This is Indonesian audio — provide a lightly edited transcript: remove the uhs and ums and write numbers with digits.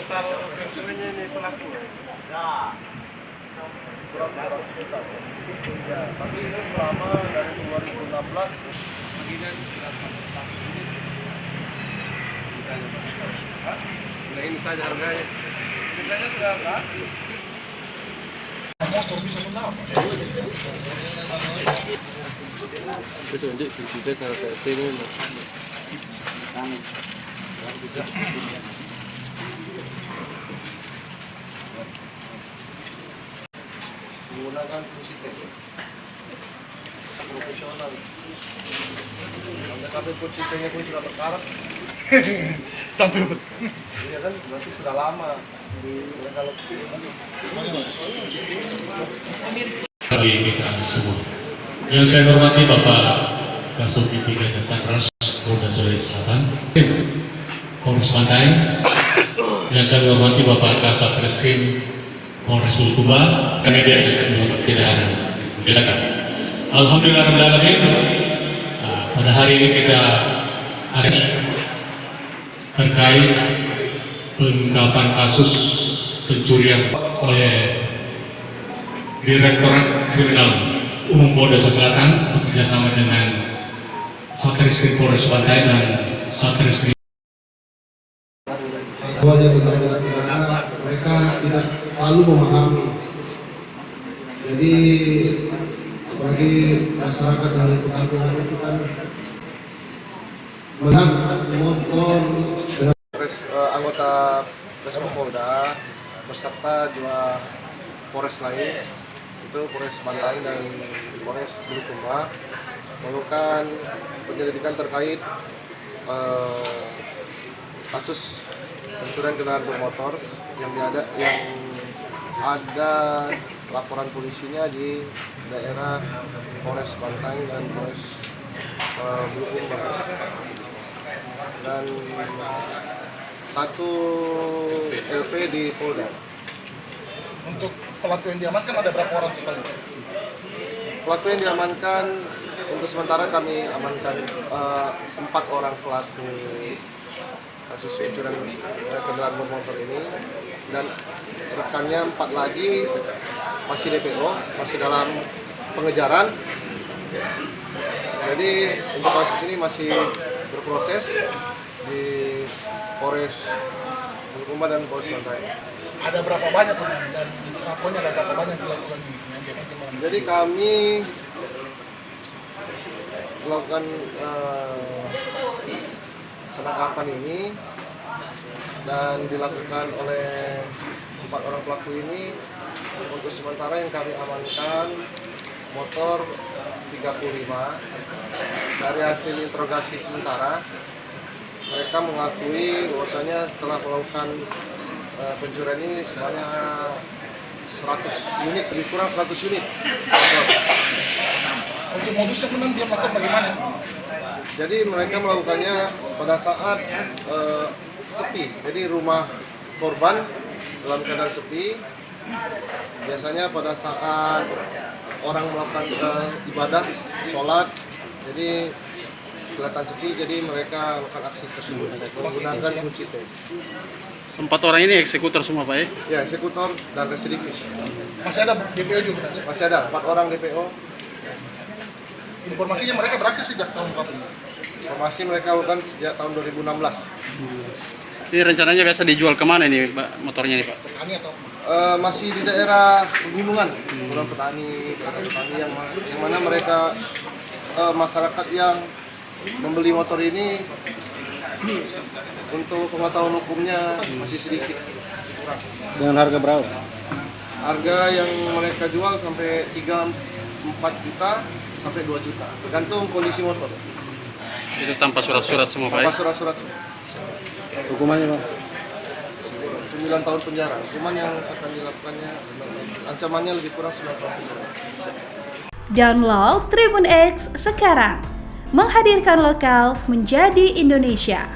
total pensiunnya ini pelaku? Ya, kurang 200 juta. Ya, tapi ini selama dari 2016 Bagian sudah 100 unit. Nah, ini saja harganya. Ini saja sudah berapa? motor bisa mendapat. Itu untuk kita kalau kayak ini. Menggunakan kunci T profesional. Anda kami kunci T-nya pun sudah berkarat. Sampai Iya kan, berarti sudah lama. Kalau bagi kita semua. Yang saya hormati Bapak Kasubdit 3 Jatangras Polda Sulawesi Selatan, Polres Pantai. Yang kami hormati Bapak Kasat Reskrim Polres Bulukumba, kami tidak ada silakan. Alhamdulillahirobbilalamin. Pada hari ini kita ada terkait pengungkapan kasus pencurian oleh Direktorat Kriminal Umum Polda Selatan bekerjasama dengan Satreskrim Polres Pantai dan Satreskrim. awalnya tentang tindak pidana mereka tidak terlalu memahami. Jadi apalagi masyarakat dari perkampungan itu kan melihat motor dengan anggota Resmo Polda beserta dua Polres lain, itu Polres Pantai dan Polres Bulukumba, melakukan penyelidikan terkait kasus pencurian kendaraan bermotor yang ada laporan polisinya di daerah Polres Pantai dan Polres Bulukumba, dan satu LP di Polda. Untuk pelaku yang diamankan ada berapa orang total? Pelaku yang diamankan untuk sementara kami amankan 4 orang pelaku kasus pencurian kendaraan bermotor ini, dan rekannya 4 lagi masih DPO, masih dalam pengejaran. Jadi untuk kasus ini masih berproses di Polres Bulukumba dan Polres Pantai. Ada berapa banyak dan pelakunya ada berapa banyak dilakukan ini? Jadi kami melakukan penangkapan ini dan dilakukan oleh 4 orang pelaku ini. Untuk sementara yang kami amankan motor 35. Dari hasil interogasi sementara mereka mengakui bahwasanya telah melakukan pencurian ini sebanyak 100 unit, lebih kurang 100 unit. Untuk modusnya pun dia melakukan bagaimana? Jadi mereka melakukannya pada saat sepi. Jadi rumah korban dalam keadaan sepi. Biasanya pada saat orang melakukan ibadah, sholat, jadi kelihatan sepi. Jadi mereka melakukan aksi tersebut menggunakan kunci T. 4 orang ini eksekutor semua Pak ya? Ya, eksekutor dan residivis. Masih ada DPO juga? Masih ada 4 orang DPO. Informasinya mereka beraksi sejak tahun berapa? Informasi mereka lakukan sejak tahun 2016. Ini rencananya biasa dijual kemana ini Pak, motornya ini Pak? Petani atau? Masih di daerah pegunungan, daerah petani yang mana mereka masyarakat yang membeli motor ini untuk pengetahuan hukumnya masih sedikit, kurang. Dengan harga berapa? Harga yang mereka jual sampai 3-4 juta sampai 2 juta, tergantung kondisi motor. Itu tanpa surat-surat semua Pak Tanpa ya? surat-surat. Hukumannya Pak? 9 tahun penjara. Hukuman yang akan dilakukannya, ancamannya lebih kurang 9 tahun penjara. Download Tribun X sekarang, menghadirkan lokal menjadi Indonesia.